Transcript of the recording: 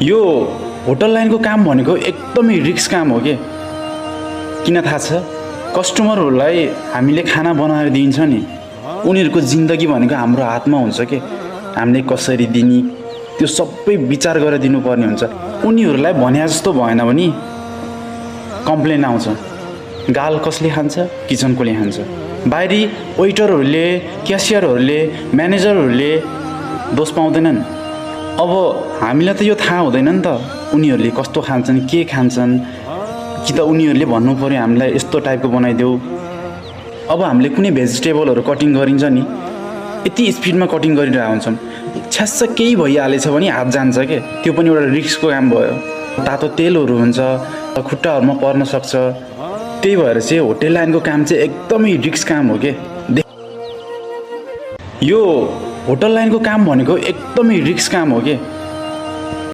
यो होटल लाइनको काम भनेको एकदमै रिस्क काम हो के। किन थाहा छ? कस्टमरहरूलाई हामीले खाना बनाएर दिन्छ नि, उनीहरूको जिन्दगी भनेको हाम्रो हातमा हुन्छ के। हामीले कसरी दिने त्यो सबै विचार गरेर दिनुपर्ने हुन्छ। उनीहरूलाई भने जस्तो भएन भने कम्प्लेन आउँछ। गाल कसले खान्छ? किचनकोले खान्छ। बाहिरी वेटरहरूले, क्यासियरहरूले, म्यानेजरहरूले दोष पाउँदैनन्। अब हामीलाई त यो थाहा हुँदैन नि त उनीहरूले कस्तो खान्छन्, के खान्छन्। कि त उनीहरूले भन्नु पऱ्यो हामीलाई यस्तो टाइपको बनाइदेऊ। अब हामीले कुनै भेजिटेबलहरू कटिङ गरिन्छ नि, यति स्पिडमा कटिङ गरिरहेको हुन्छौँ, छ्यास्स केही भइहालेछ भने हात जान्छ के। त्यो पनि एउटा रिस्कको काम भयो। तातो तेलहरू हुन्छ, खुट्टाहरूमा पर्न सक्छ। त्यही भएर चाहिँ होटेल लाइनको काम चाहिँ एकदमै रिस्क काम हो के। यो होटल लाइनको काम भनेको एकदमै रिस्क काम हो के।